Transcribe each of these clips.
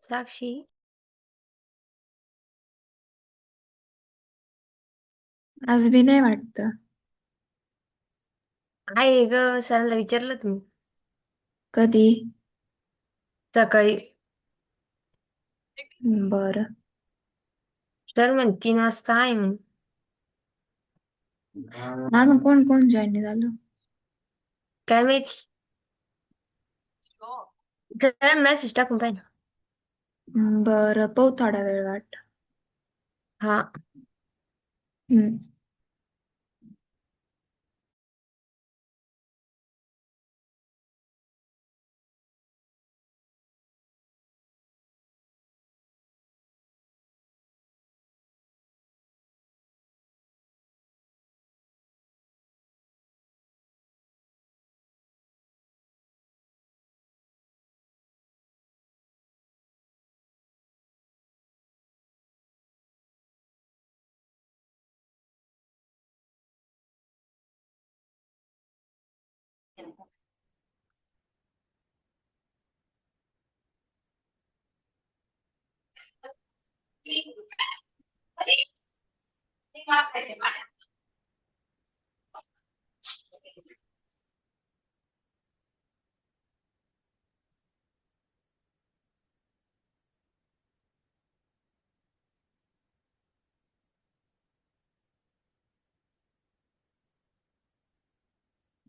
साक्षी. आज बी नाही वाटतं. आहे ग, सरांना विचारलं तुम्ही कधी? सकाळी? बरं. सर म्हण 3 वाजता आहे म्हण. अजून कोण कोण जॉईन नाही झालं? काय माहिती. जरा मेसेज टाकून पाहिजे. बरं, पाहू थोडा वेळ वाट. हा. हम्म.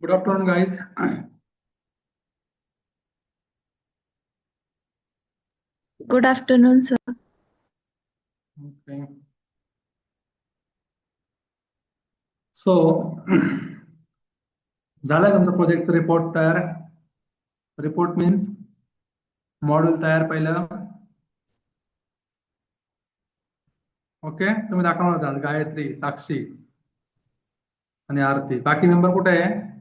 Good afternoon, guys. Good afternoon sir. Okay. So, झालाय तुमचा प्रोजेक्टचा रिपोर्ट तयार. रिपोर्ट मीन्स मॉड्यूल तयार पहिलं. ओके, तुम्ही दाखवणार आहात गायत्री, साक्षी आणि आरती. बाकी मेंबर कुठे आहे?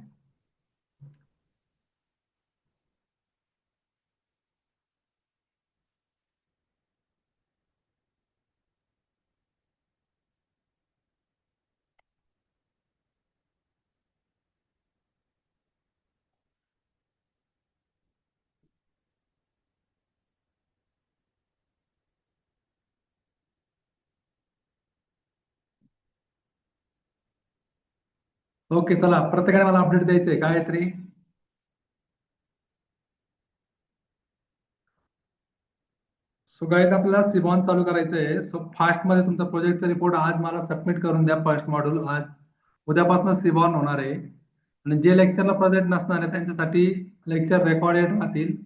ओके, चला प्रत्येकाने मला अपडेट द्यायचंय. गायत्री, सो गाईज आपल्याला सिबॉन चालू करायचं आहे. सो फास्ट मध्ये तुमचा प्रोजेक्टचा रिपोर्ट आज मला सबमिट करून द्या. फर्स्ट मॉड्यूल आज उद्यापासून सिबॉन होणार आहे आणि जे लेक्चरला प्रेझेंट नसणार आहे त्यांच्यासाठी लेक्चर रेकॉर्डेड राहतील.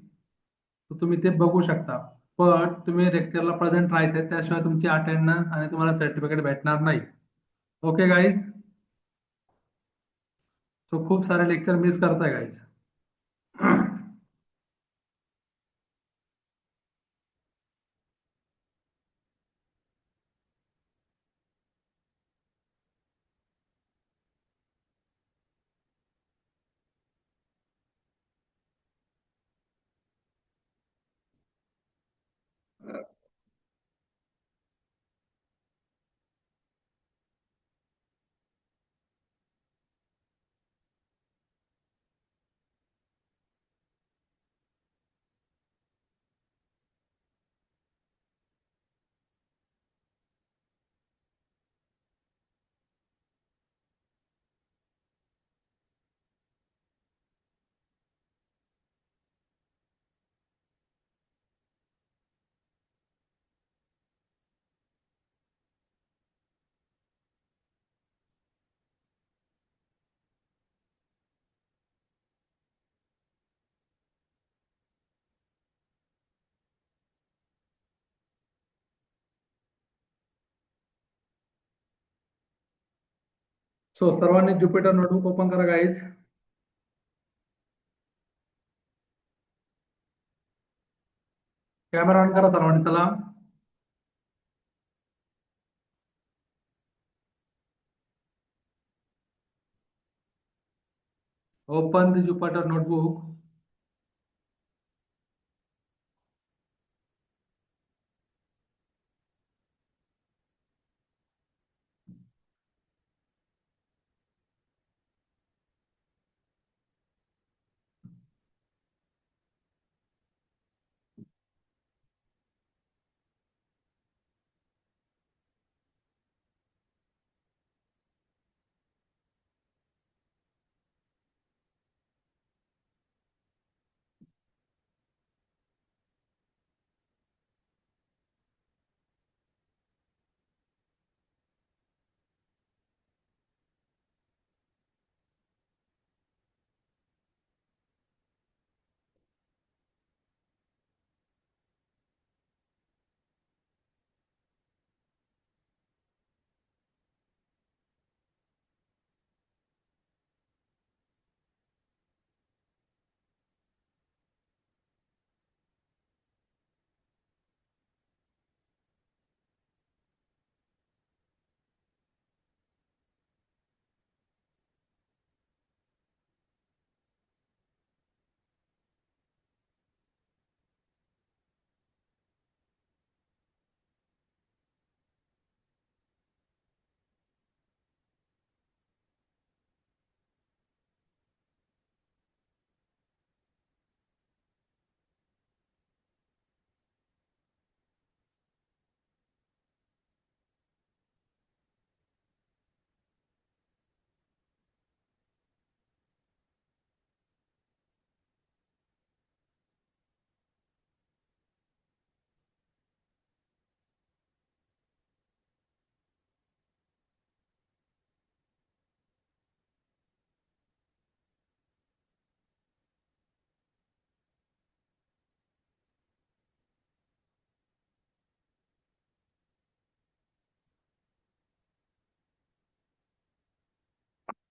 तर तुम्ही ते बघू शकता. पण तुम्ही लेक्चरला प्रेझेंट राहायचं, त्याशिवाय तुमची अटेंडन्स आणि तुम्हाला सर्टिफिकेट भेटणार नाही. Okay guys. सो खूप सारे लेक्चर मिस करताय गाईज. सो सर्वांनी ज्युपिटर नोटबुक ओपन करा गाईज. कॅमेरा ऑन करा सर्वांनी. चला, open the Jupyter notebook.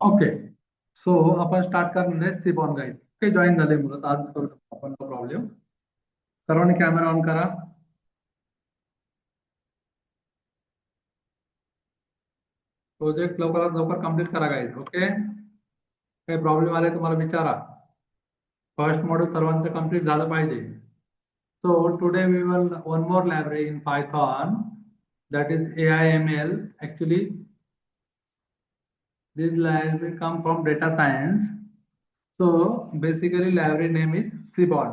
Okay. So आपण स्टार्ट करणार आहे सिबॉन गाईज. ओके, जॉईन झाले मुलं तर आज करू शकतो आपण, नो प्रॉब्लेम. सर्वांनी कॅमेरा ऑन करा. प्रोजेक्ट लवकरात लवकर कंप्लीट करा गाईज. ओके, काही प्रॉब्लेम आले तुम्हाला विचारा. फर्स्ट मॉड्यूल सर्वांचं कंप्लीट झालं पाहिजे. So today we will one more library in Python, that is AIML. Actually, this library come from data science. So basically library name is Seaborn.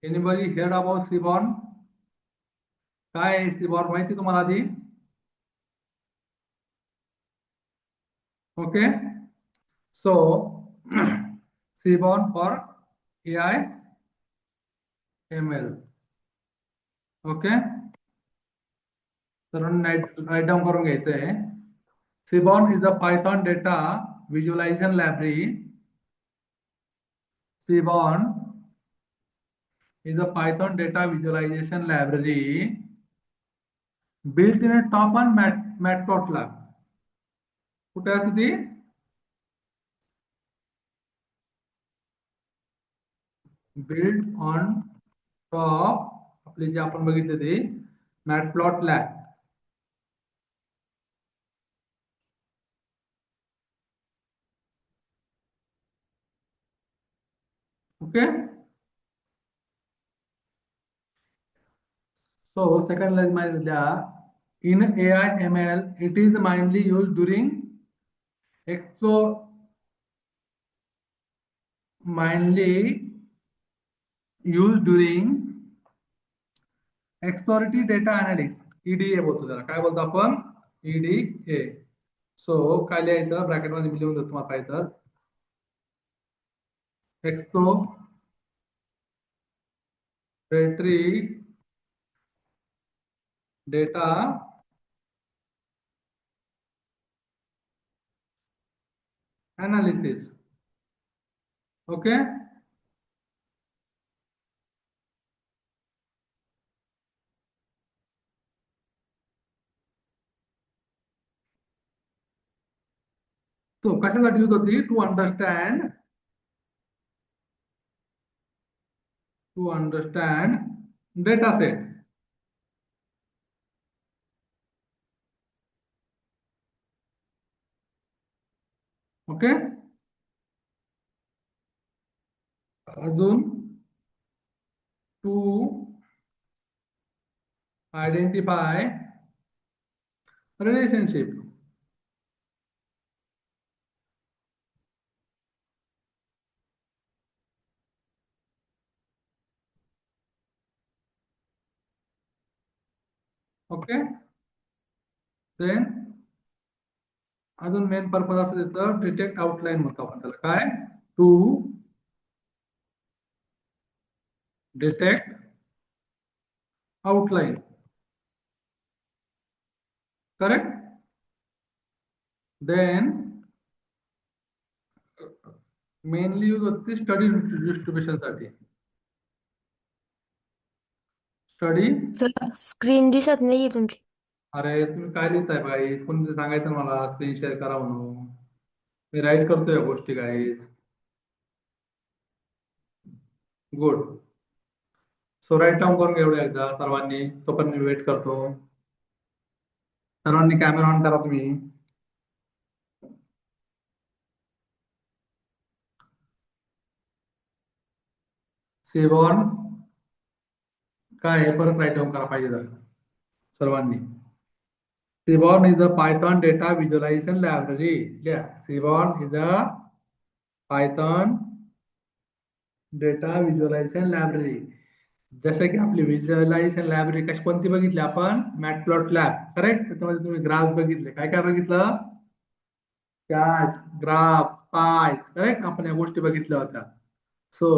Anybody heard about Seaborn? काय आहे Seaborn माहिती तुम्हाला आधी? Okay, so Seaborn for AI ML. Okay, तर right down करून घ्यायचं आहे. Seaborn is a Python data visualization library. Seaborn is a Python data visualization library built in a top on matplotlib. कुठे असते ती? बिल्ड ऑन टॉप आपले जे आपण बघितले ते matplotlib. Okay, so second line माहिती द्या. In AI ML it is mainly used during mainly used during exploratory data analytics. EDA बोलतो त्याला. काय बोलतो आपण? EDA. सो काय लिहायचं ब्रॅकेट मध्ये लिहून देतो तुम्हाला पाहिजे. Exploratory data analysis. ओके, तो कशासाठी यूज होती? To understand data set. Okay, अजून to identify relationship. Okay, then अजून मेन पर्पज असं त्याचं डिटेक्ट आउटलाईन म्हणतो आपण त्याला. काय? To detect outline. Correct. Then mainly use होती स्टडी डिस्ट्रीब्युशन साठी. स्टडी. स्क्रीन दिसत नाहीये तुमची. अरे तुम्ही काय लिहिताय गाईस? कोणी सांगायचं ना मला स्क्रीन शेअर करा म्हणून. मी राईट करतोय या गोष्टी गाईस. गुड. सो राईट डाऊन करून घ्या एवढं एकदा सर्वांनी. तोपर्यंत मी वेट करतो. सर्वांनी कॅमेरा ऑन करा तुम्ही. सेव्हन काय आहे परत राईट डाऊन करा पाहिजे जर सर्वांनी. Seaborn is a Python data visualization library. Yeah, Seaborn is a Python data visualization library. जसं की आपली व्हिज्युअलायझेशन लायब्ररी कशी कोणती बघितली आपण? मॅटप्लॉटलॅब. करेक्ट. त्याच्यामध्ये तुम्ही ग्राफ बघितले. काय काय बघितलं? चार्ट, ग्राफ, पायस. करेक्ट. आपण या गोष्टी बघितल्या होत्या. सो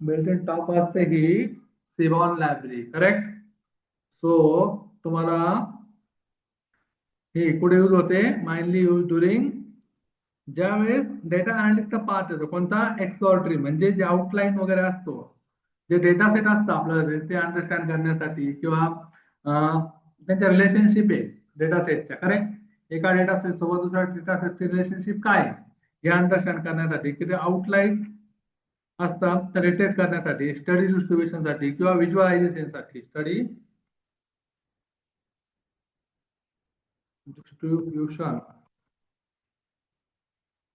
बिल्ट इन टॉप असते ही Seaborn लायब्ररी. करेक्ट. सो तुम्हाला हे कुठे यूज होते? माइनली यूज ड्युरिंग ज्यावेळेस डेटा अनालिटिक्सचा पार्ट येतो. कोणता? एक्सप्लोरेटरी. म्हणजे जे आउटलाईन वगैरे असतो, जे डेटा सेट असतं आपल्याला ते अंडरस्टँड करण्यासाठी किंवा त्यांच्या रिलेशनशिप आहे डेटा सेटच्या. करेक्ट. एका डेटा सेट सोबत दुसऱ्या डेटा सेटची रिलेशनशिप काय? हे अंडरस्टँड करण्यासाठी किती आउटलाईन असतात रिलेटेड करण्यासाठी, स्टडी डिस्ट्रीब्युशन साठी किंवा व्हिज्युअलायझेशन साठी, स्टडी डिस्ट्रीब्युशन,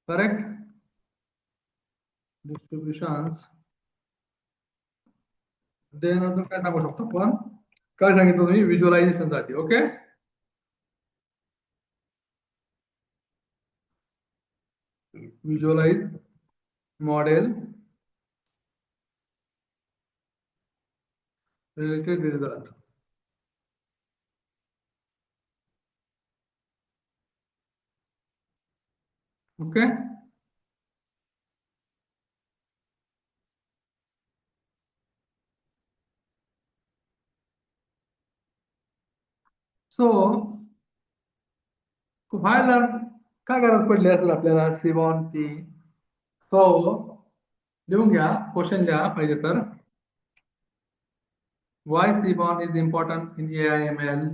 करेक्ट, डिस्ट्रीब्युशन्स. देन अजून काय सांगू शकतो आपण, काय सांगितलं तुम्ही, व्हिज्युअलायझेशन साठी. Okay, visualise model related result. Okay, so why learn, काय गरज पडली असेल आपल्याला सिबॉनची. सो लिहून घ्या, क्वेश्चन लिहा पाहिजे तर. Why Seaborn is important in AIML.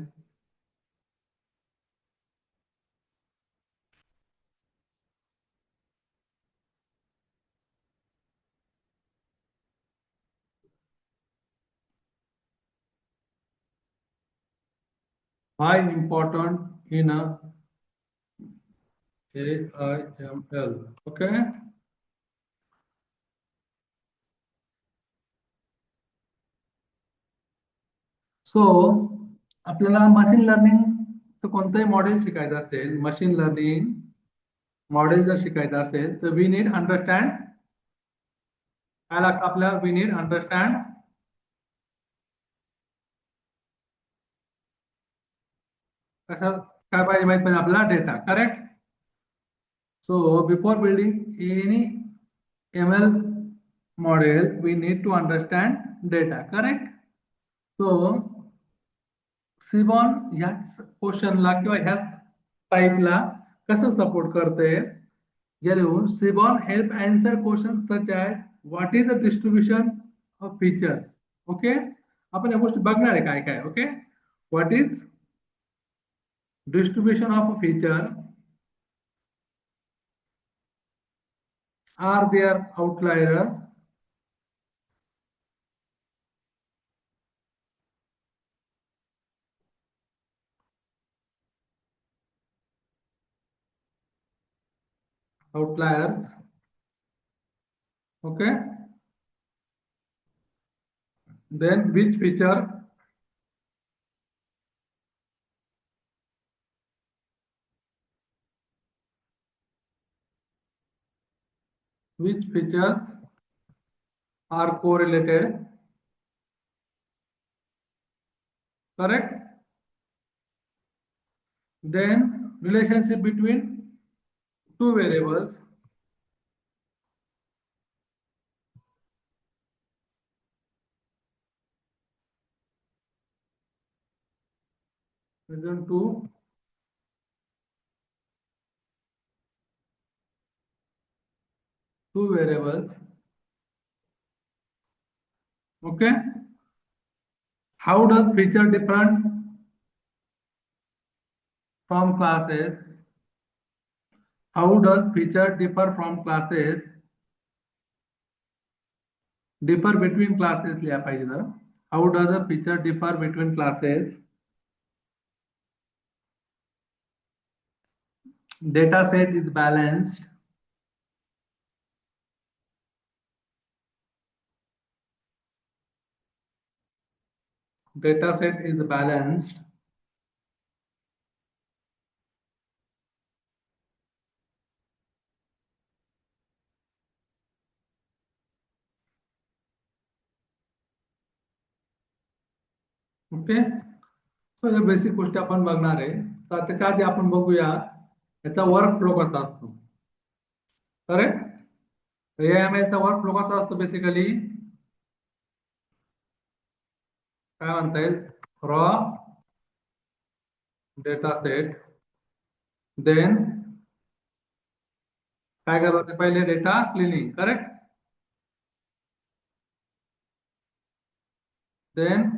Why important in a AIML. Okay. So आपल्याला मशीन लर्निंग कोणतंही मॉडेल शिकायचं असेल, मशीन लर्निंग मॉडेल जर शिकायचं असेल तर वी नीड अंडरस्टँड, काय लागतं आपल्याला, वी नीड अंडरस्टँड कसं, काय पाहिजे माहित पाहिजे आपल्याला, data. Correct. So before building any ML model, we need to understand data. Correct. So सिबॉन ह्याच क्वेश्चनला किंवा ह्याच टाईपला कसं सपोर्ट करते, जे लिहून, Seaborn help answer question such as what is the distribution of features. Okay, आपण या गोष्टी बघणार आहे काय काय. Okay, what is distribution of a feature, are there outlier, outliers. Okay, then which feature, which features are correlated. Correct. Then relationship between two variables, between two variables. Okay, how does feature different from classes, how does feature differ from classes, differ between classes लिहा पाहिजे जरा. How does a feature differ between classes, data set is balanced, data set is balanced. Okay, so या basic गोष्टी आपण बघणार आहे. तर त्याच्या आधी आपण बघूया याचा वर्क फ्लो कसा असतो. करेक्ट. AIML चा वर्क फ्लो कसा असतो, बेसिकली काय म्हणता येईल, रॉ डेटा सेट, देन काय करायचं, पहिले डेटा क्लिनिंग. करेक्ट. देन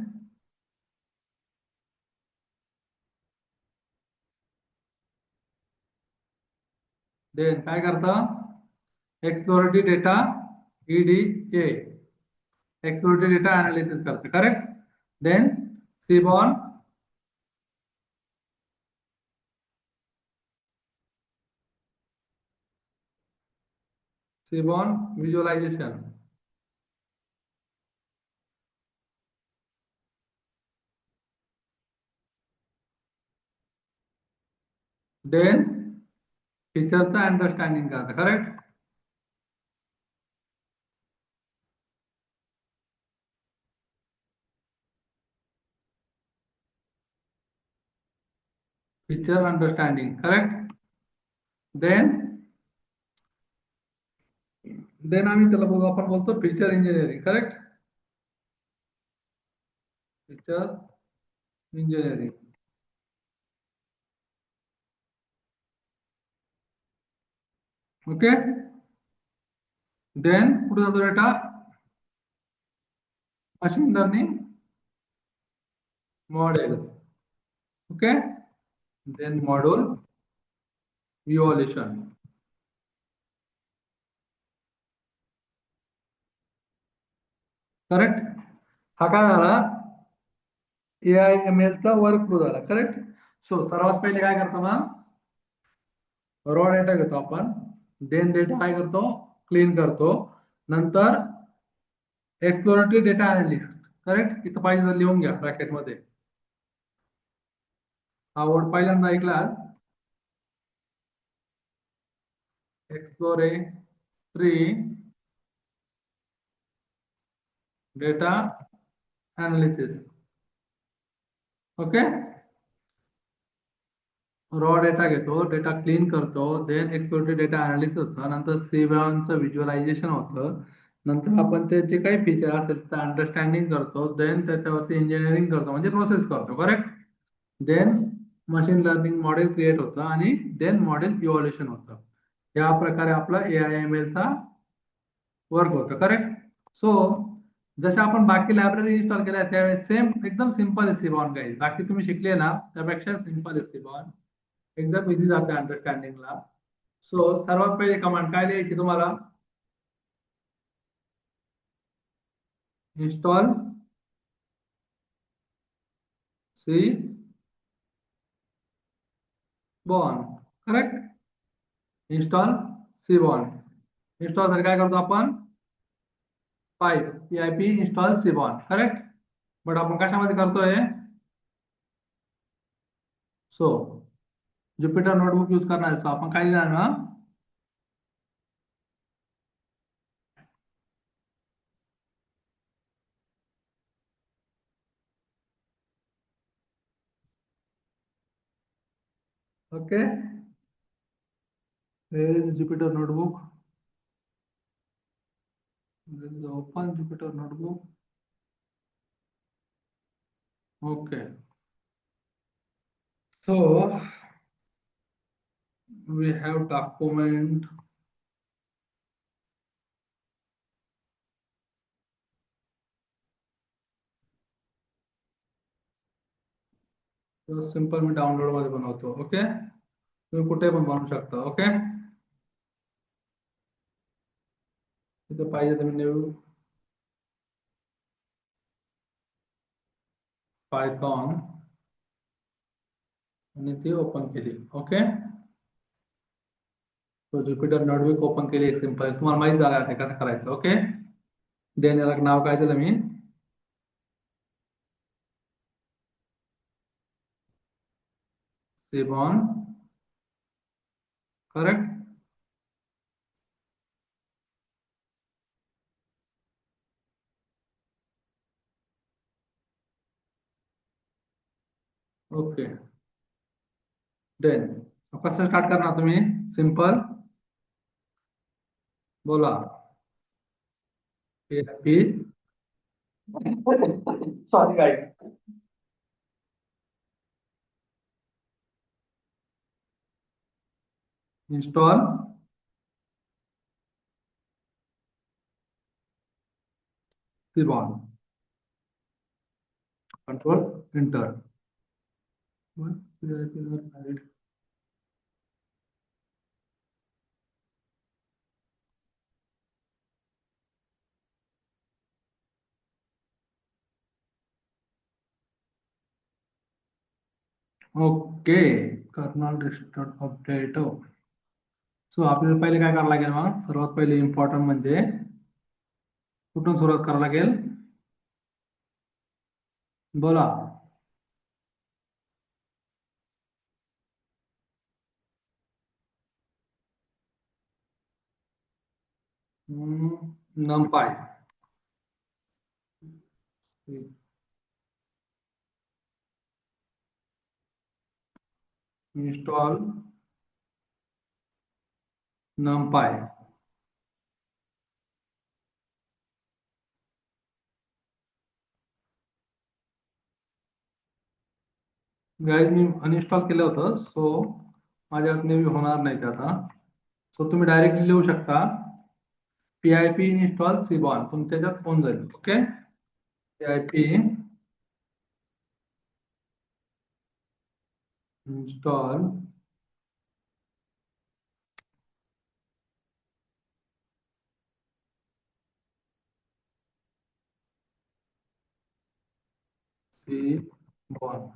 काय करता, exploratory data EDA exploratory data analysis करते, correct. Then seaborn visualisation. Then फीचरचा अंडरस्टँडिंग करता, correct. Feature understanding, correct. Then आम्ही त्याला बघू, आपण बोलतो feature engineering, correct. Feature engineering. Okay. Then कुठे जातो data, machine learning model. Okay. Then module evolution. Correct. हा काय झाला, AIML चा वर्क फ्लो झाला, करेक्ट. सो सर्वात पहिले काय करतो ना, रॉ डेटा घेतो आपण. देन डेटा काय करतो, क्लीन करतो. नंतर एक्सप्लोरेटरी डेटा एनालिस्ट, करेक्ट. इथं पाहिजे तर लिहून घ्या ब्रॅकेट मध्ये. हा वर्ड पहिल्यांदा ऐकला, exploratory data analysis. Okay. Raw data घेतो, डेटा क्लीन करतो, देन एक्सप्लोरेटरी डेटा एनालिसिस होतं, नंतर सीबॉनचं व्हिज्युअलायझेशन होतं, नंतर आपण ते जे काही फीचर असेल त्याचं अंडरस्टँडिंग करतो, देन त्याच्यावरती इंजिनिअरिंग करतो, म्हणजे प्रोसेस करतो, correct. Then machine learning model create होतं आणि देन मॉडेल इव्हॉल्युशन होतं. या प्रकारे आपला AIML चा वर्क होतं, करेक्ट. सो जसे आपण बाकी लायब्ररी इन्स्टॉल केल्या त्यावेळेस सेम एकदम सिंपल आहे सीबॉन. काही बाकी तुम्ही शिकले ना त्यापेक्षा सिंपल आहे सीबॉन, एकदम इझी जाते अंडरस्टँडिंगला. सो सर्वात पहिले कमांड काय लिहायची तुम्हाला, इन्स्टॉल सीबॉन, करेक्ट. इन्स्टॉल सीबॉन. इन्स्टॉल साठी काय करतो आपण, pip इन्स्टॉल सीबॉन, करेक्ट. बट आपण कशामध्ये करतोय, सो ज्युपिटर नोटबुक यूज करणार आहे. सो आपण काय लिहिणार ना, okay. Where is Jupyter notebook? This is open Jupyter notebook. Okay. So we have document. So simple me download मध्ये बनवतो. ओके. तुम्ही कुठे पण बनवू शकता. ओके. इथे पाहिजे तुम्ही न्यू पायथॉन आणि ती ओपन केली. ओके. तो ज्युपिटर नोटबुक ओपन केली, एक सिंपल, तुम्हाला माहित झालं आहे कसं करायचं. ओके. देन याला नाव काय दिलं मी, सीबॉन, करेक्ट. ओके. देन कसं स्टार्ट करणार तुम्ही, सिंपल बोला, PHP sorry guys, install Seaborn, control enter. Okay, kernel restart update. So आपल्याला पहिले काय करावं लागेल मग? सर्वात पहिले इम्पॉर्टंट म्हणजे कुठून सुरुवात करावं लागेल? बोला. NumPy. Install NumPy. गाईज मी अनइन्स्टॉल केलं होतं, सो माझ्याकडे होणार नाही ते आता. सो तुम्ही डायरेक्टली लिहू शकता PIP इन्स्टॉल सिबॉन, तुमच्या ह्याच्यात होऊन जाईल. Okay, PIP install Seaborn.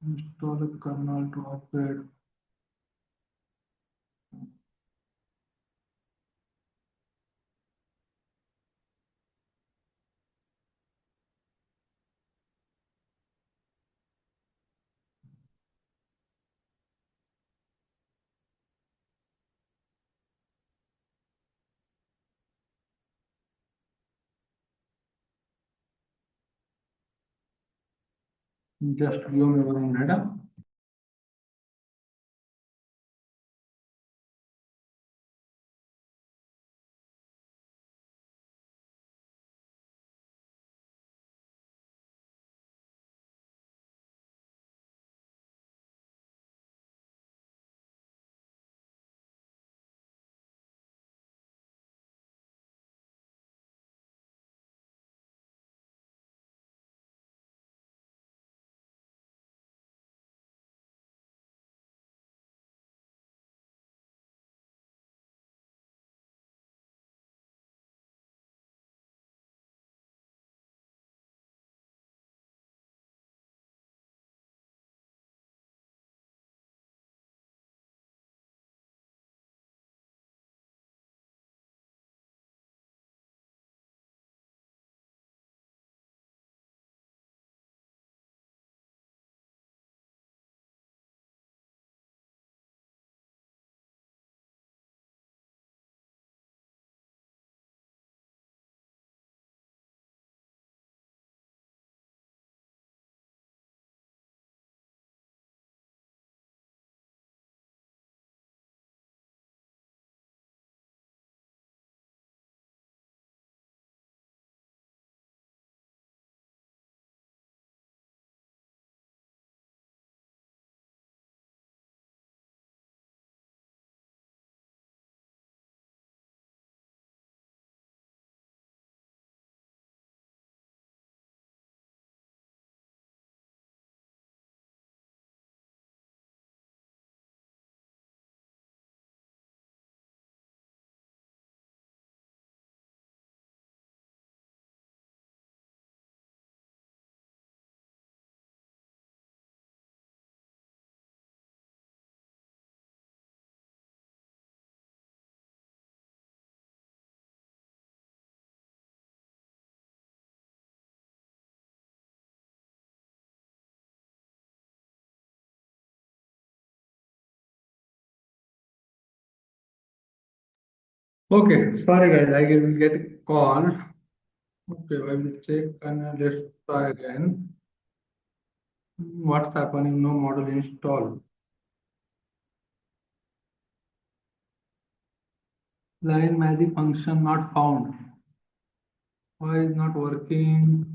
Install a kernel to upgrade. Just give me 1 minute. Okay, sorry guys, I will get a call. Okay, I will check and let's try again. What's happening? No model install. Line magic function not found. Why is not working?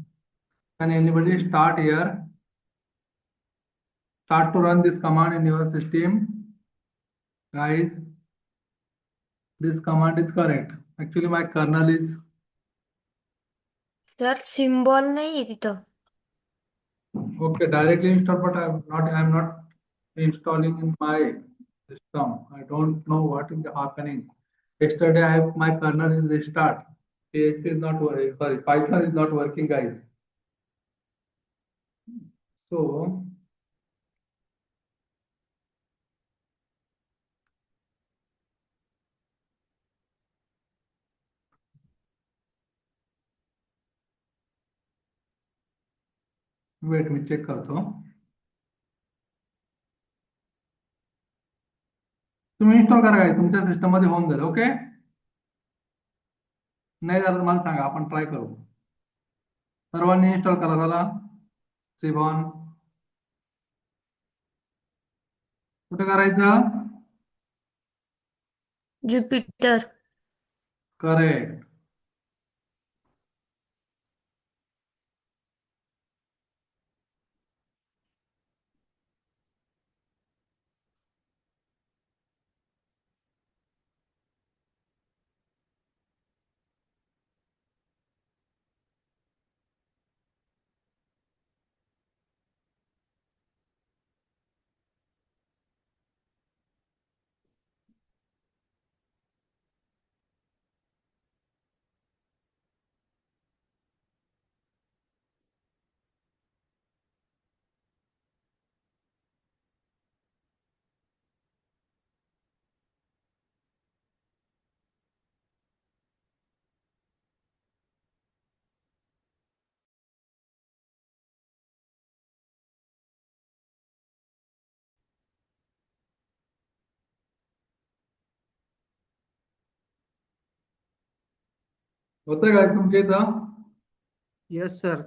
Can anybody start here? Start to run this command in your system. Guys, this command is correct. Actually, my kernel is sir symbol नाहीये तिथं. okay. Directly install, but I'm not installing in my system. I don't know what is happening. Yesterday, my kernel is restart. PHP is not working. Sorry, Python is not working, guys. So wait, me check करतो. तुम्ही install करा काय तुमच्या system मध्ये होऊन जाईल. Okay, नाही झालं तर मला सांगा, आपण ट्राय करू. सर्वांनी इन्स्टॉल करा झाला. सिबॉन कुठे करायचं? ज्युपिटर. करेक्ट. होतंय काय तुमच्या इथं? Yes sir.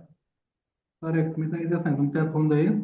करेक्ट. मी सांगितलं सांग तुमच्यात होऊन जाईल.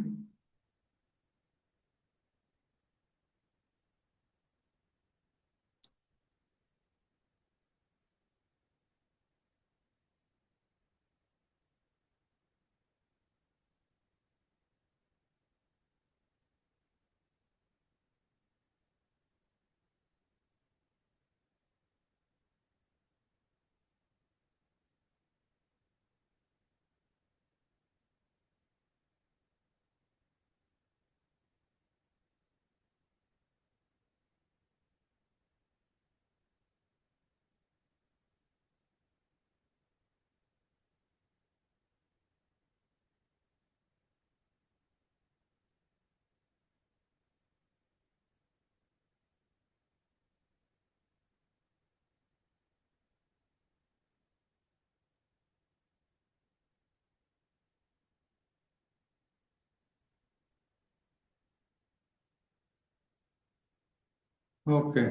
ओके,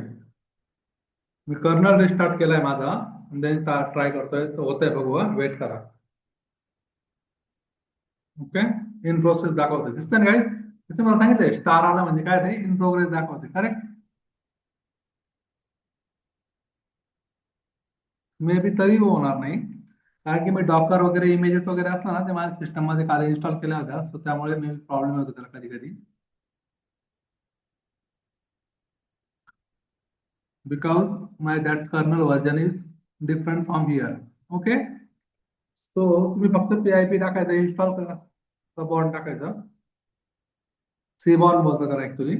मी कर्नल रिस्टार्ट केलाय माझा. देन ट्राय करतोय, तर होतंय बघू. वेट करा. ओके, इन प्रोसेस दाखवते. दिसतंय ना गाईज? जसं मला सांगितलंय स्टार आला म्हणजे काय ते इन प्रोग्रेस दाखवते. करेक्ट. मे बी तरी होणार नाही, कारण की मी डॉकर वगैरे इमेजेस वगैरे असला ना ते माझ्या सिस्टम मध्ये काल इन्स्टॉल केल्या होत्या. सो त्यामुळे मे प्रॉब्लेम होतो त्याला कधी कधी. Because my that kernel version is different from here. Okay, so तुम्ही फक्त PIP टाकायचं, इन्स्टॉल करा, सबॉन टाकायचं. सीबॉन बोलतो त्याला ऍक्च्युली.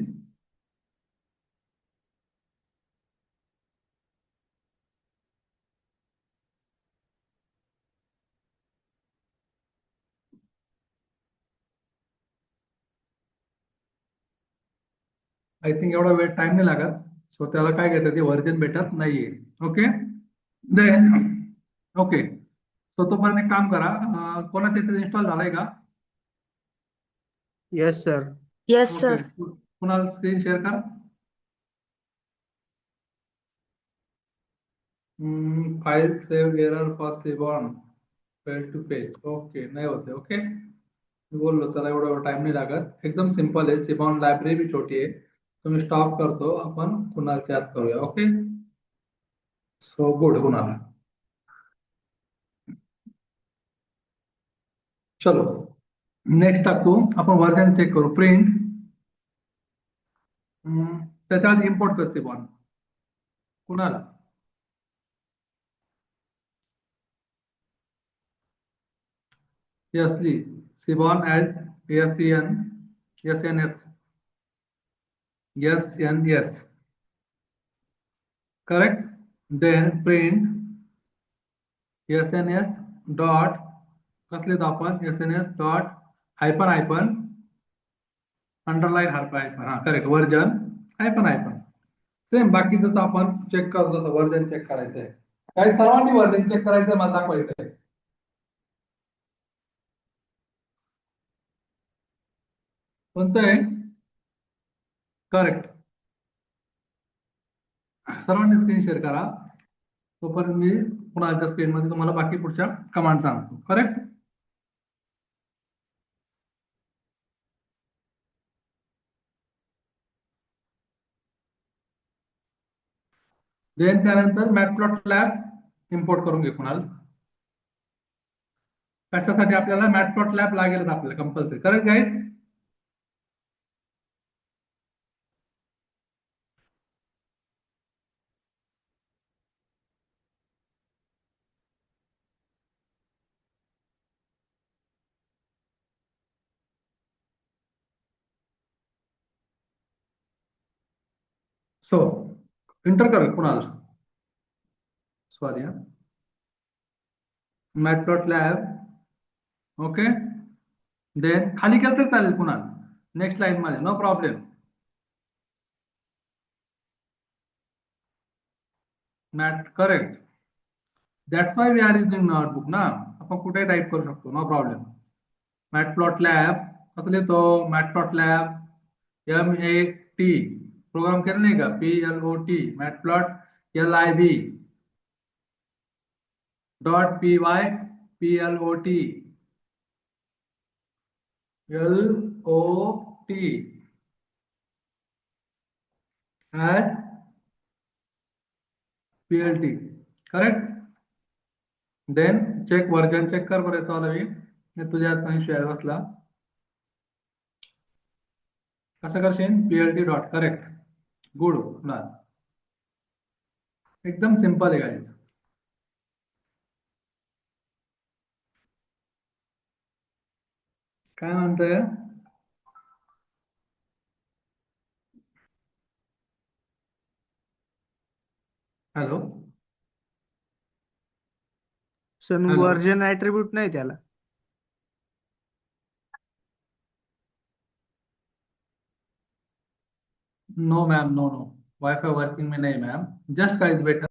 आय थिंक एवढा वेळ टाइम नाही लागत. सो त्याला काय घेतं ते व्हर्जन भेटत नाहीये. ओके, देन ओके, सो तोपर्यंत एक काम करा. कोणाच्या इथे इन्स्टॉल झालाय का? Yes sir. Yes okay, sir. कुणाला स्क्रीन शेअर करा. File save error for Seaborn fail to page. Okay, नाही होते. ओके, मी बोललो त्याला एवढा टाइम नाही लागत. एकदम सिंपल आहे. सिबॉन लायब्ररी भी छोटी आहे. तुम्ही स्टॉप करतो, आपण कुणाल ऍड करूया. Okay, so good. कुणाल, चलो नेक्स्ट टाकतो आपण. व्हर्जन चेक करू. प्रिंट, त्याच्या आधी इम्पोर्ट कर सिबॉन. कुणाल, यसली Seaborn as SEN SNS. SNS. Correct? Then print SNS dot कसले आपण SNS dot hyphen underline hyphen हा करेक्ट वर्जन हायफन सेम बाकी जसं आपण चेक करतो तसं वर्जन चेक करायचं आहे. काही सर्वांनी वर्जन चेक करायचं मला दाखवायचं आहे. कोणतं आहे? करेक्ट. सर्वांनी स्क्रीन शेअर करा. तोपर्यंत मी पुन्हा स्क्रीन मध्ये तुम्हाला बाकी पुढच्या कमांड सांगतो. करेक्ट. देन त्यानंतर मॅटप्लॉटलॅब इम्पोर्ट करून घे कुणाल. कशासाठी आपल्याला मॅटप्लॉटलॅब लागेलच आपल्याला compulsory. Correct guide. So enter कर Kunal. Sorry matplotlib. Okay. Then खाली केलं तरी चालेल कुणाल. नेक्स्ट लाईन मध्ये no problem. Mat correct. That's why we are using notebook ना. आपण कुठे टाईप करू शकतो नो प्रॉब्लेम. मॅटप्लॉटलॅब कसं लिहितो? मॅटप्लॉटलॅब MAT प्रोग्राम केलं नाही का? PLOT matplot LIB .py PLOT as PLT. Correct. Then check version check कर बरं चालू तुझ्या हात शेअर बसला. कसं करशील? PLT dot. करेक्ट. गुड. एकदम सिंपल आहे गाईज. काय म्हणतोय? Hello sir hello. Version attribute नाही त्याला. No ma'am no wifi working में नहीं मैम. जस्ट गाइस बेटा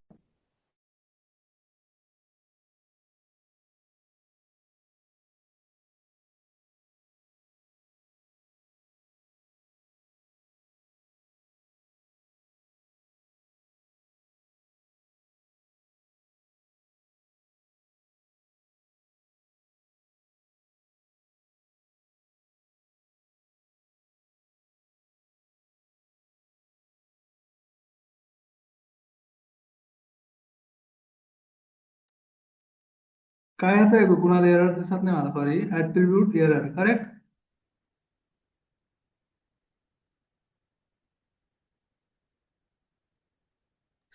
काय येतंय कुणाला एरर दिसत नाही मला. Sorry attribute error. Correct.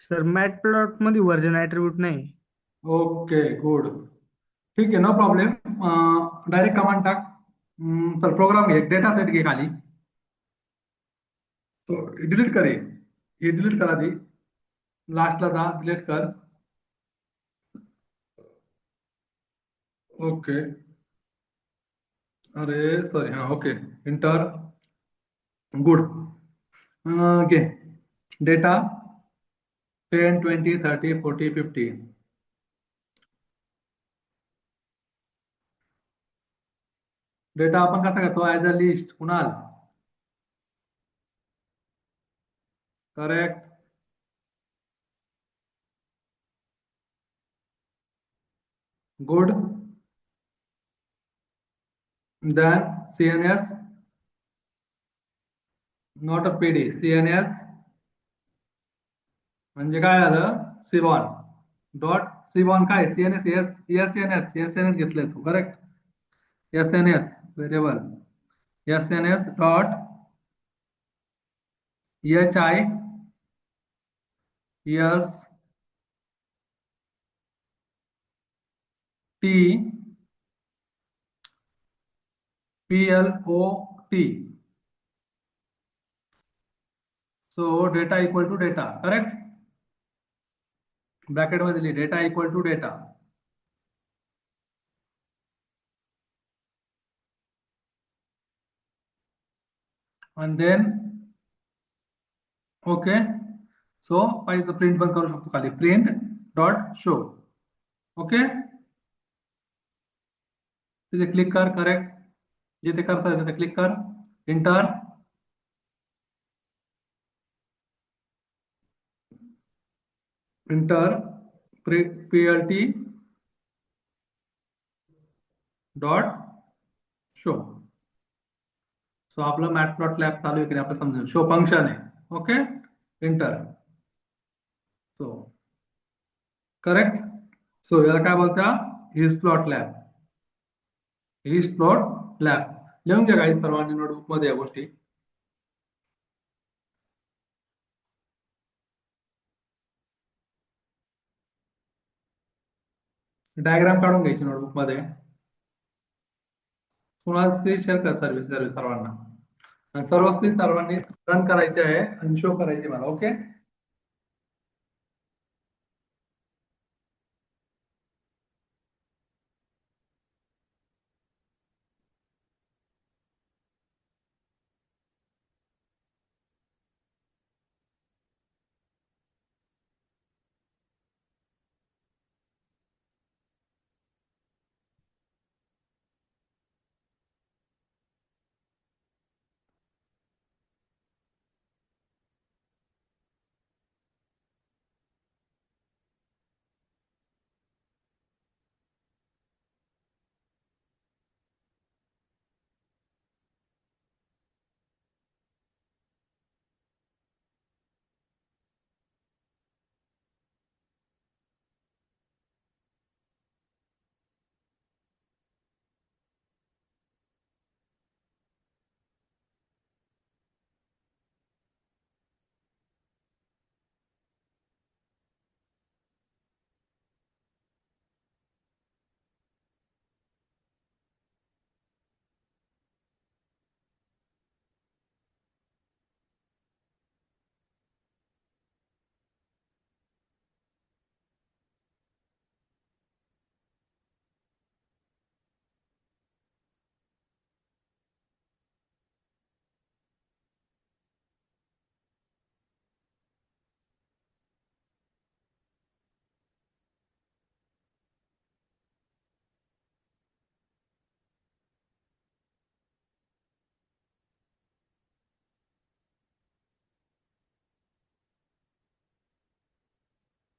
Sir matplot मध्ये वर्जन ऍट्रिब्यूट नाही. Okay good. ठीक आहे नो प्रॉब्लेम. डायरेक्ट कमांड टाक. चल प्रोग्राम घे. डेटा सेट घे खाली. डिलीट कर. हे डिलीट करा आधी. लास्टला जा डिलीट कर. ओके. अरे सॉरी हा ओके. इंटर. गुड. घे डेटा 10 20 30 40 50. डेटा आपण कसा घेतो? As a list. Kunal correct. Good. Then CNS not a PD. CNS म्हणजे काय झालं? सिबॉन डॉट. सिबॉन काय? CNS SNS घेतलंय तू. Correct. SNS variable SNS dot HIST PLOT so data equal to data, correct. Bracket मध्ये लिही डेटा इक्वल टू डेटा. आणि then okay. So पाहिजे तर प्रिंट पण करू शकतो खाली, प्रिंट डॉट शो. ओके, तिथे क्लिक कर, करेक्ट. जिथे करता येतं तिथे क्लिक कर, enter. Enter PLT dot show. So आपलं मॅटप्लॉट लॅब चालू आहे की नाही आपलं समजेल. शो फंक्शन आहे. Okay, enter. So correct. सो याला काय बोलता, his plot lab. His plot lab लिहून घ्या काही सर्वांनी नोटबुक मध्ये या गोष्टी. डायग्राम काढून घ्यायची नोटबुक मध्ये. तुम्हाला स्क्रीन शेअर कर सर्व्हिस सर्वांना. आणि सर्व स्क्रीन सर्वांनी रन करायचे आहे आणि शो करायचे मला. Okay,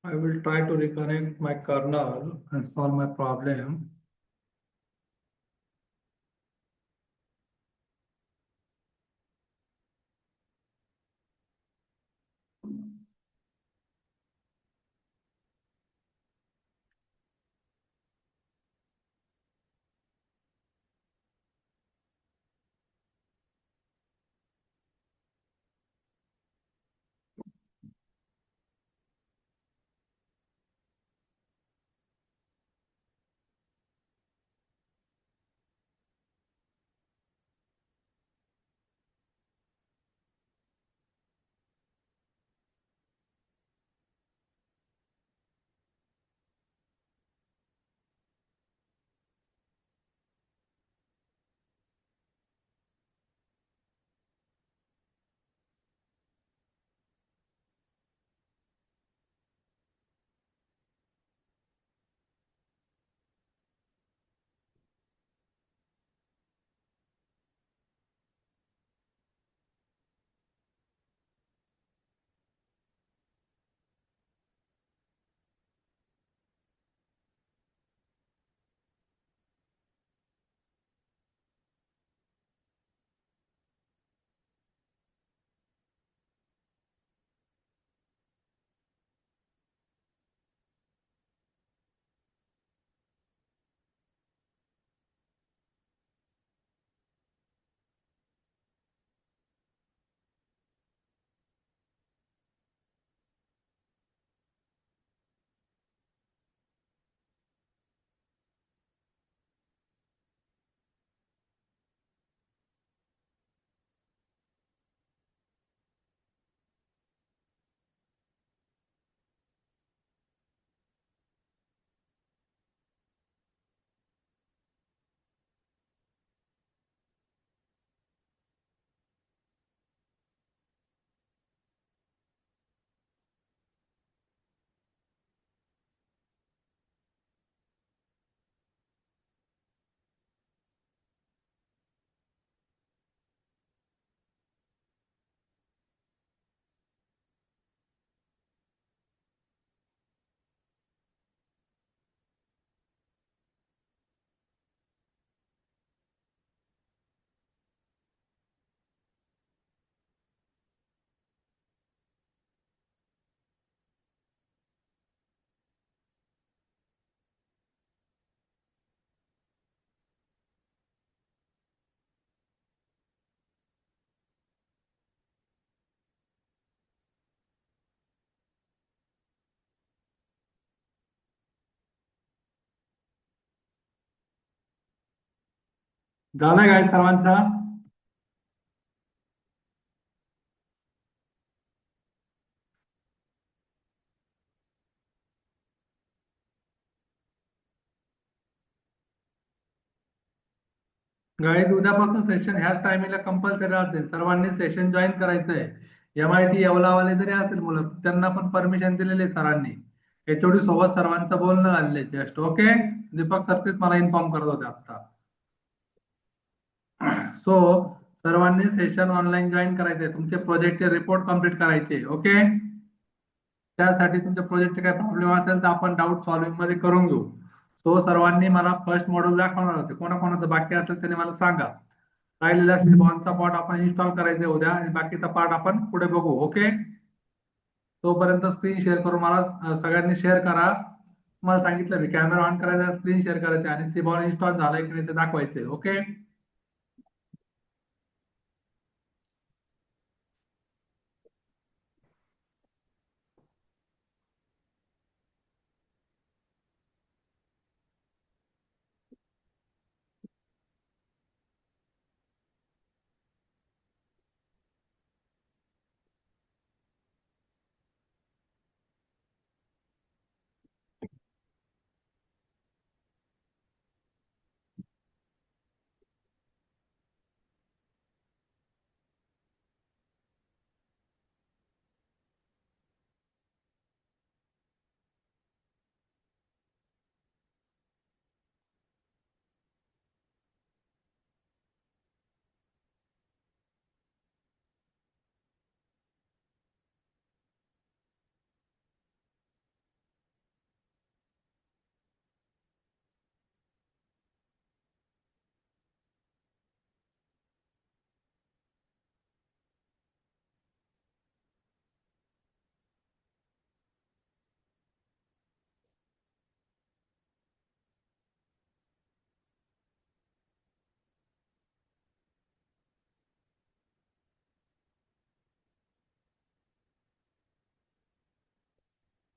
I will try to reconnect my kernel and solve my problem. झालाय काय सर्वांचा? गाईज उद्यापासून सेशन ह्याच टायमिंगला कंपल्सरी राहते, सर्वांनी सेशन जॉईन करायचंय. MIT येवलावाले जरी असेल मुलं त्यांना पण परमिशन दिलेले सरांनी. HOD सोबत सर्वांचं बोलणं झालेलं आहे जस्ट. ओके, दीपक सर तेच मला इन्फॉर्म करत होते आता. सो सर्वांनी सेशन ऑनलाईन जॉईन करायचंय, तुमचे प्रोजेक्टचे रिपोर्ट कम्प्लीट करायचे. ओके, त्यासाठी तुमच्या प्रोजेक्टचे काही प्रॉब्लेम असेल तर आपण डाऊट सॉल्व्हिंग मध्ये करून घेऊ. सो सर्वांनी मला फर्स्ट मॉड्यूल दाखवणार होते, कोणाकोणाचं बाकी असेल त्याने मला सांगा. राहिलेला सिबॉनचा पार्ट आपण इन्स्टॉल करायचा उद्या आणि बाकीचा पार्ट आपण पुढे बघू. ओके, तोपर्यंत स्क्रीन शेअर करून मला सगळ्यांनी शेअर करा. मला सांगितलं मी कॅमेरा ऑन करायचा, स्क्रीन शेअर करायचे आणि सिबॉन इन्स्टॉल झालाय की नाही ते दाखवायचे. ओके,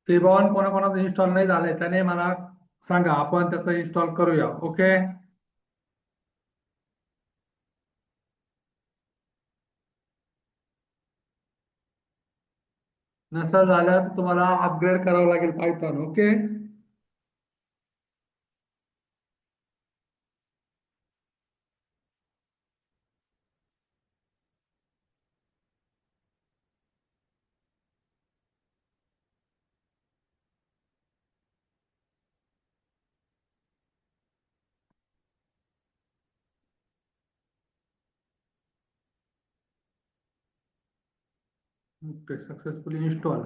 सिबॉन कोणाकोणाचं इन्स्टॉल नाही झालंय त्याने मला सांगा, आपण त्याचं इन्स्टॉल करूया. ओके, नसेल झालं तर तुम्हाला अपग्रेड करावं लागेल Python. Okay, okay, successfully install.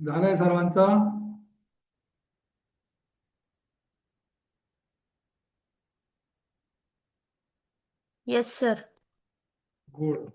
झालंय सर्वांचं? Yes sir. Good.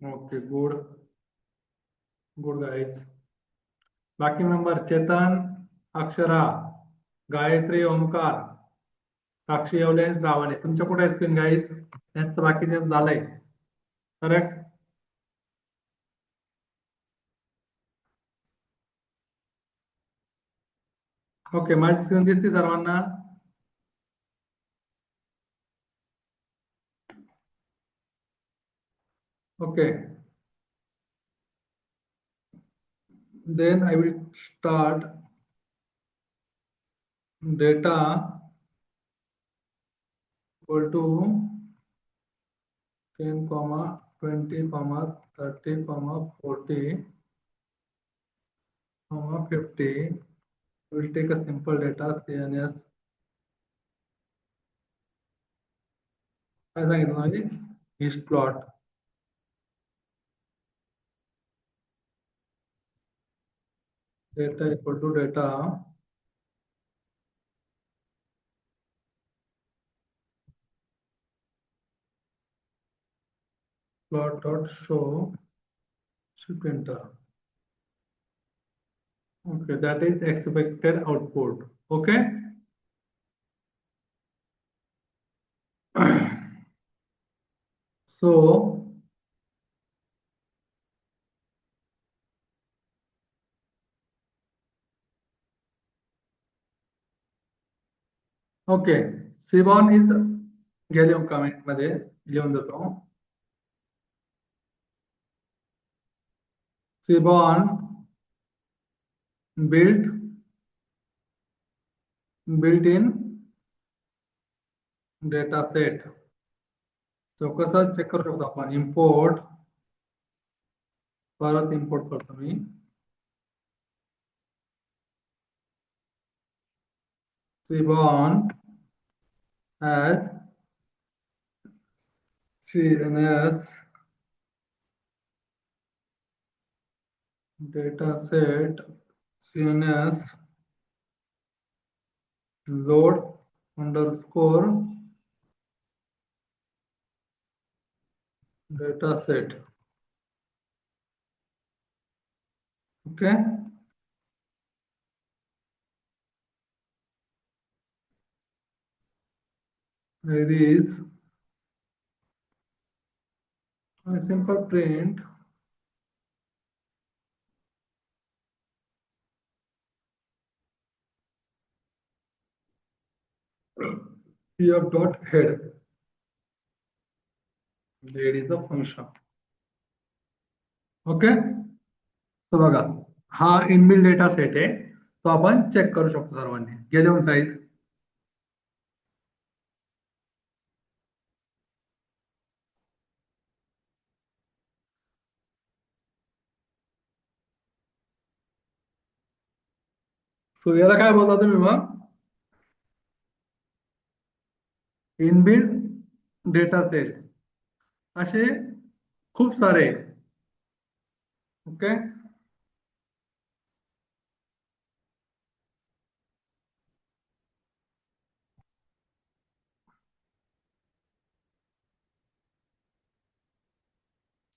Okay, good good guys. बाकी मेंबर चेतन, अक्षरा, गायत्री, ओमकार, साक्षी, येवले, रावणे. तुमच्या कुठे स्क्रीन गाईज? त्यांचं बाकीचे झालंय करेक्ट. ओके, माझी स्क्रीन दिसते सर्वांना? Okay, then I will start data equal to 10, 20, 30, 40, 50. We'll take a simple data CNS. काय सांगितलं म्हणजे east plot. Data equal to data plot dot show shift enter. Okay, that is expected output. Okay. So okay, Sibon is gallium comment मध्ये लिहून देतो. Sibon built in data set. तो कसं check करू शकतो आपण? इम्पोर्ट, परत इम्पोर्ट करतो मी. Sibon as CNS data set, CNS load underscore data set. Okay. There is a simple print pf dot head. Head is a function. Okay, तो बघा हा इनबिल्ट डेटा सेट आहे, तो आपण चेक करू शकतो सर्वांनी. गेलेवन साईज सो याला काय बोलता तुम्ही मग? इनबिल्ट डेटा सेट असे खूप सारे. Okay,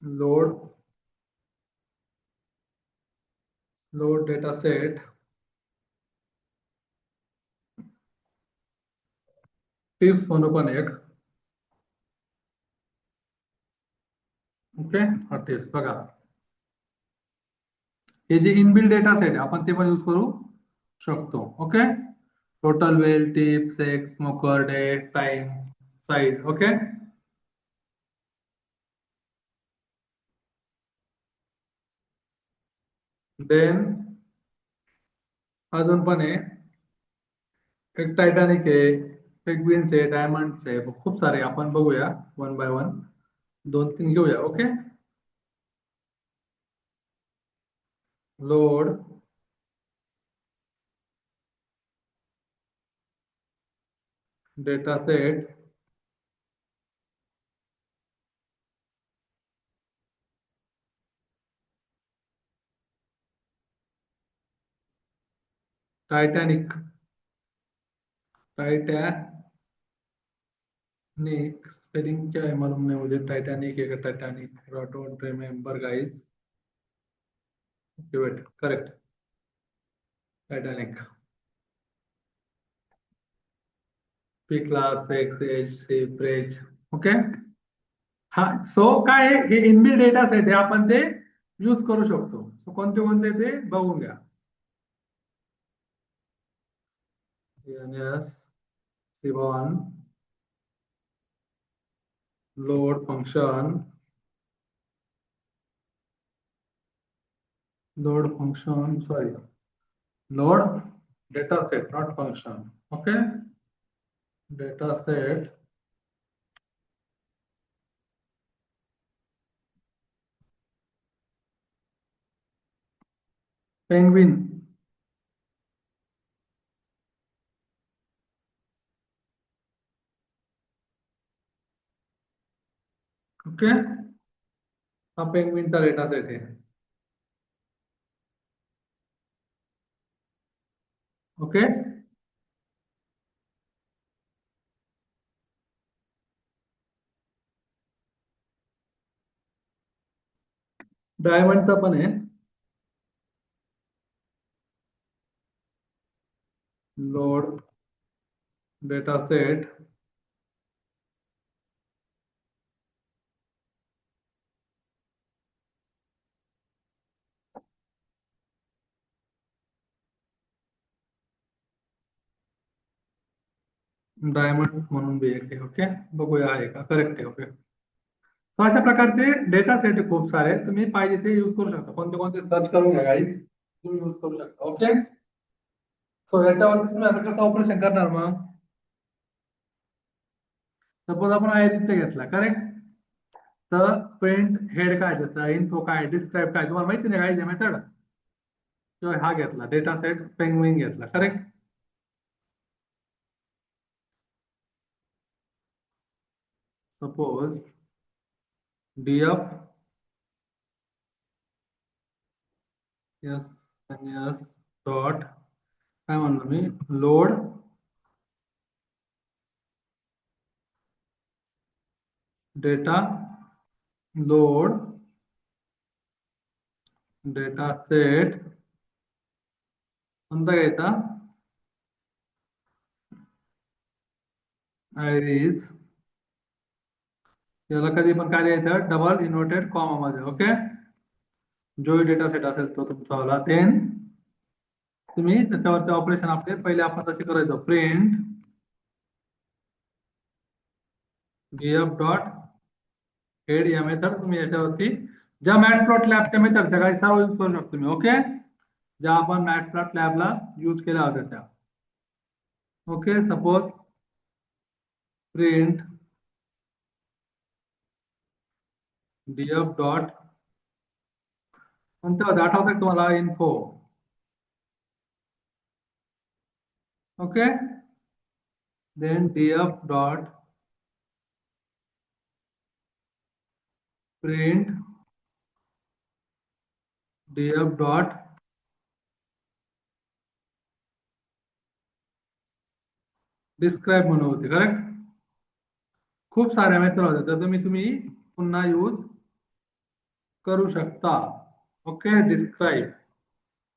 load load data set tips म्हणू पण एक. ओके, हा टिप्स बघा. हे जे इनबिल्ड डेटा सेट आहे आपण ते पण यूज करू शकतो. Okay, total well, tip, sex, smoker, date, time, size. Okay, then अजून पण आहे एक टायटॅनिक आहे, पेंग्विन्स आहे, डायमंड्स आहे, खूप सारे आपण बघूया वन बाय वन, 2-3 घेऊया. Okay, load data set Titanic spelling क्या है मालूम नहीं मुझे. टाइटैनिक है का Titanic, don't remember guys. Wait, correct, Titanic. P class, X, H, C, प्रेज. ओके, हा. सो काय आहे, हे इनबिल्ड डेटा सेट आहे, आपण ते यूज करू शकतो. सो कोणते कोणते ते बघून घ्या. NS Seaborn load function, sorry, load data set, not function. Okay, data set penguin. Okay, हा पेंग्विनचा डेटा सेट आहे. ओके, डायमंडचा पण आहे. लोड डेटा सेट डायमंड्स म्हणून बी एक आहे. ओके, बघूया आहे का करेक्ट आहे. ओके, सो अशा प्रकारचे डेटा सेट आहे खूप सारे, तुम्ही पाहिजे ते यूज करू शकता. कोणते कोणते सर्च करून घ्या गाईज, तुम्ही यूज करू शकता. ओके, सो याच्यावर तुम्ही आता कसं ऑपरेशन करणार मग. सपोज आपण आयडिया घेतला, करेक्ट, तर प्रिंट हेड काय त्याचा, इन्फो काय, डिस्क्राईब काय, तुम्हाला माहिती नाही काय मेथड. किंवा हा घेतला डेटा सेट पेंग्विन घेतला, correct. Suppose df S dot काय म्हणलो मी, लोड डेटा सेट कोणता घ्यायचा, आयरीज. याला कधी पण काय द्यायचं, डबल इन्व्हर्टेड कॉमा मध्ये. ओके, जो डेटा सेट असेल तो तुमचा वाला, देन तुम्ही त्याच्यावरचे ऑपरेशन आपले पहिले आपण तसे करायचो, प्रिंट df डॉट हेड या मेथड तुम्ही याच्यावरती ज्या मॅटप्लॉट लॅबच्या मेथड त्या काही सर्व यूज करू शकतो तुम्ही. ओके, ज्या आपण मॅटप्लॉट लॅबला यूज केल्या होत्या त्या. Okay, suppose print df dot कोणत्या होत्या आठवतंय का तुम्हाला, info. Okay, then df dot print df dot describe म्हणून होती, करेक्ट. खूप साऱ्या मेथड होत्या, तर तुम्ही पुन्हा यूज करू शकता. ओके, डिस्क्राईब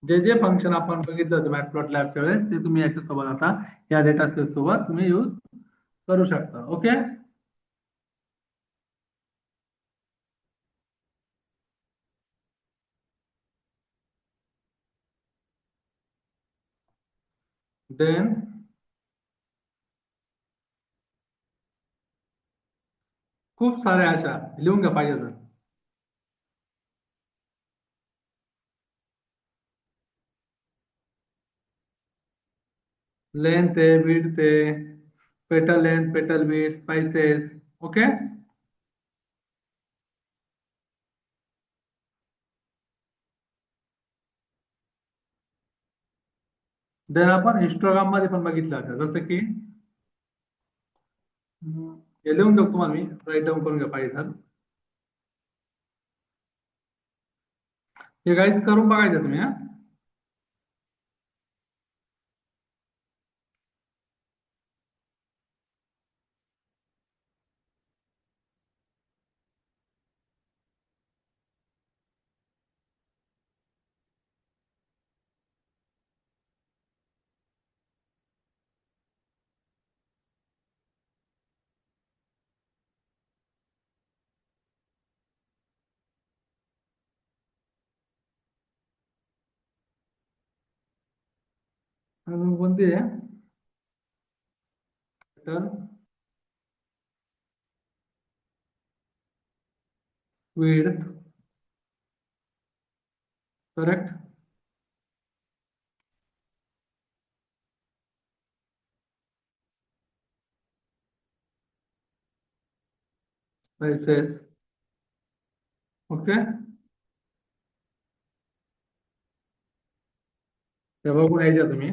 जे जे फंक्शन आपण बघितलं होतं मॅटप्लॉट लॅबच्या वेळेस ते तुम्ही याच्यासोबत आता या डेटा सेट सोबत तुम्ही यूज करू शकता. ओके. देन खूप साऱ्या अशा लिहून घ्या पाहिजे तर. लेंथ आहे, विड्थ आहे, petal length, petal width, species. Okay. Then आपण हिस्टोग्राम मध्ये पण बघितलं होतं, जसं की हे लिहून देऊ तुम्हाला मी, राईट डाऊन करून घ्या पाहिजे तर. हे गाईज करून बघायचं तुम्ही. हा, अजून कोणती आहे? तर विड्थ. करेक्ट. स्पाइसेस. ओके. ते बघून यायच्या तुम्ही.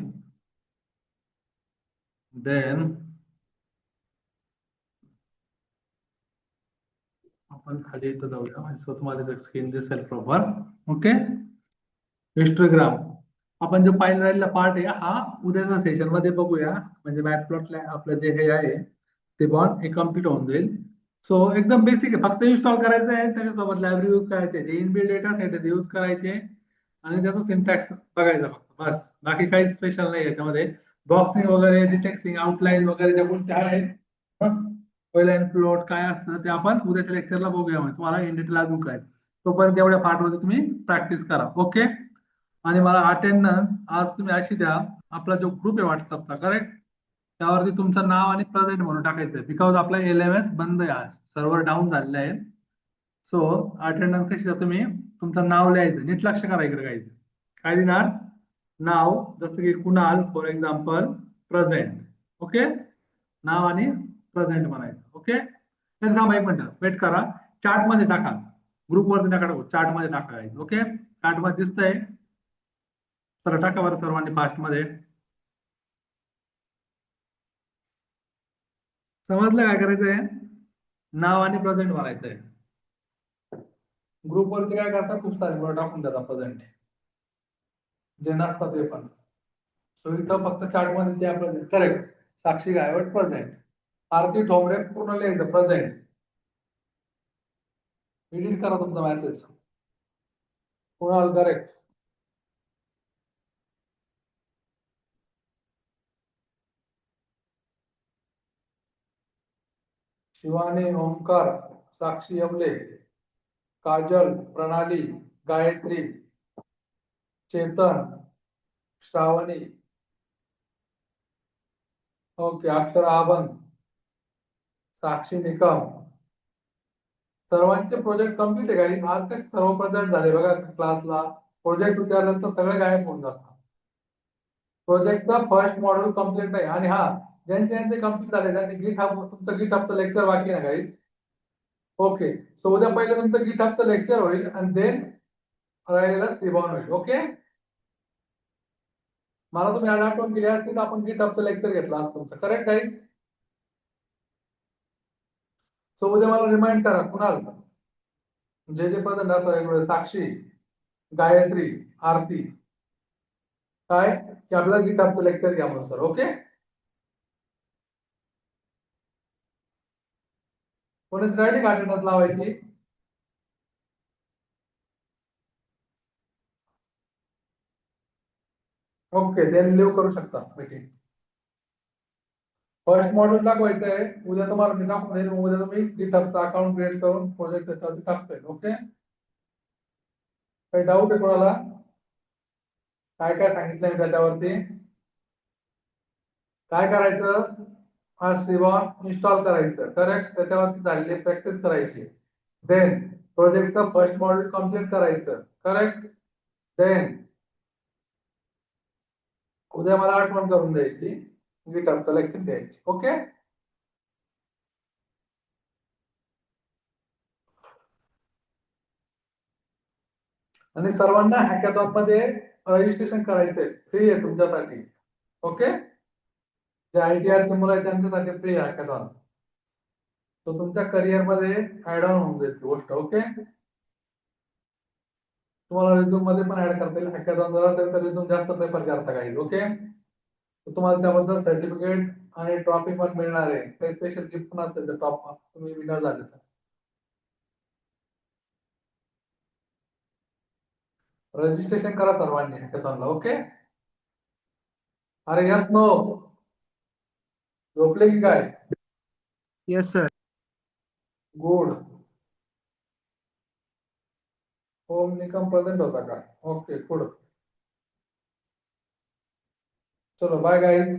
देन आपण खाली इथं जाऊया म्हणजे सो तुम्हाला स्क्रीन दिसेल प्रॉपर. ओके. हिस्टोग्राम आपण जो पाहिलं राहिलेला पार्ट आहे हा उद्याच्या सेशन मध्ये बघूया. म्हणजे मॅटप्लॉटला आपलं जे हे आहे ते बॉन्ड हे कम्प्लीट होऊन जाईल. सो एकदम बेसिक आहे, फक्त इन्स्टॉल करायचं आहे, त्याच्यासोबत लायब्ररी यूज करायचे, जे इनबिल्ट डेटा सेट आहे ते यूज करायचे आणि त्याचा सिंटॅक्स बघायचा फक्त बस. बाकी काही स्पेशल नाही याच्यामध्ये. बॉक्सिंग वगैरे, डिटेक्सिंग, आउटलाईन वगैरे ज्या गोष्टी आहेत, पहिला प्लॉट काय असतं ते आपण उद्याच्या लेक्चरला बघूया. म्हणजे तुम्हाला इन डिटेल अजून काय तोपर्यंत एवढ्या पार्टमध्ये तुम्ही प्रॅक्टिस करा. ओके. आणि मला अटेंडन्स आज तुम्ही अशी द्या, आपला जो ग्रुप आहे व्हॉट्सअपचा, करेक्ट, त्यावरती तुमचं नाव आणि प्रेझेंट म्हणून टाकायचं, बिकॉज आपला LMS बंद आहे, आज सर्व्हर डाऊन झालेलं आहे. सो अटेंडन्स कशी तुम्ही तुमचं नाव लिहायचं, नीट लक्ष करा इकडे काय काय लिहिणार. नाव जसं की Kunal for example, present. Okay. नाव आणि प्रेझेंट म्हणायचं. ओके. तर थांबा एक मिनिट वेट करा, चार्ट मध्ये टाका, ग्रुप वरती नका टाकू, चार्ट मध्ये टाकायचं. ओके. चार्ट मध्ये दिसतंय तर टाका बरं सर्वांनी फास्ट मध्ये. समजलं काय करायचंय? नाव आणि प्रेझेंट म्हणायचंय. ग्रुप वरती काय करतात, खूप सारे मुलं टाकून देतात प्रेझेंट, जे नसतात ते पण. सो इथं फक्त चार्ट मध्ये ते आपलं करेक्ट. साक्षी गायवट प्रेझेंट, आरती ठोंबरे पूर्ण लिहायचं प्रेझेंट. एडिट करा तुमचा मेसेज. कुणाल करेक्ट. शिवानी, ओमकार, साक्षी अमले, काजल, प्रणाली, गायत्री, चेतन, श्रावणी, ओके, अक्षरा आबन, साक्षी निकम. सर्वांचे प्रोजेक्ट कम्प्लीट आहे काही. आज कसे सर्व प्रोजेक्ट झाले बघा क्लासला. प्रोजेक्ट विचारल्यानंतर सगळे गायब होऊन जातात. प्रोजेक्टचा फर्स्ट मॉड्यूल कम्प्लीट आहे. आणि हा ज्यांचे ज्यांचे कम्प्लीट झाले त्यांनी गिटहब, तुमचं गिटहबचं लेक्चर बाकी ना गाईज. ओके. सो उद्या पहिलं तुमचं गिटहबचं लेक्चर होईल आणि देन राहिलेला सिबॉन होईल. ओके. मला तुम्ही आज आठवण केली असती तर आपण गिटहबचं लेक्चर घेतलं असतं तुमचं. Correct guys. सो उद्या मला रिमाइंड करा कुणाल, जे जे प्रेझेंट असतात, साक्षी, गायत्री, आरती, काय की आपल्याला गिटहबचं लेक्चर घ्या म्हणून सर. ओके. कोणी राहिली का अटेंडन्स लावायची? ओके देन लिव्ह करू शकता मीटिंग. फर्स्ट मॉड्यूल दाखवायचं आहे उद्या तुम्हाला मी दाखवून देईन. उद्या तुम्ही गिटहबचा अकाउंट क्रिएट करून प्रोजेक्ट त्याच्यावरती टाकता येईल. ओके काही डाऊट आहे कोणाला? काय काय सांगितलंय मी त्याच्यावरती? काय करायचं? हा सिवॉन इन्स्टॉल करायचं. करेक्ट. त्याच्यावरती झालेली प्रॅक्टिस करायची. देन प्रोजेक्टचं फर्स्ट मॉड्यूल कम्प्लीट करायचं. करेक्ट. देन उद्या मला आठवण करून द्यायची गिटहबचं लेक्चर द्यायची. ओके आणि सर्वांना हॅकॅथॉन मध्ये रजिस्ट्रेशन करायचंय. फ्री आहे तुमच्यासाठी. ओके जे ITR चे मुलं आहेत त्यांच्यासाठी फ्री आहे हॅकॅथॉन. तो तुमच्या करिअर मध्ये ऍड ऑन होऊन जाईल ती गोष्ट. ओके तुम्हाला रिझ्यूम मध्ये पण ऍड करता येईल. हॅकॅथॉन जर असेल तर रिझ्यूम जास्त प्रेफर करता काही. ओके तुम्हाला त्याबद्दल सर्टिफिकेट आणि ट्रॉफी पण मिळणार आहे. काही स्पेशल गिफ्ट पण असेल तर टॉप तुम्ही विनर झाले तर. रजिस्ट्रेशन करा सर्वांनी हॅकॅथॉनला. ओके अरे यस नो झोपले की काय? Yes sir. Good. Home Nikam present होता का? Okay good. चलो बाय गाइस.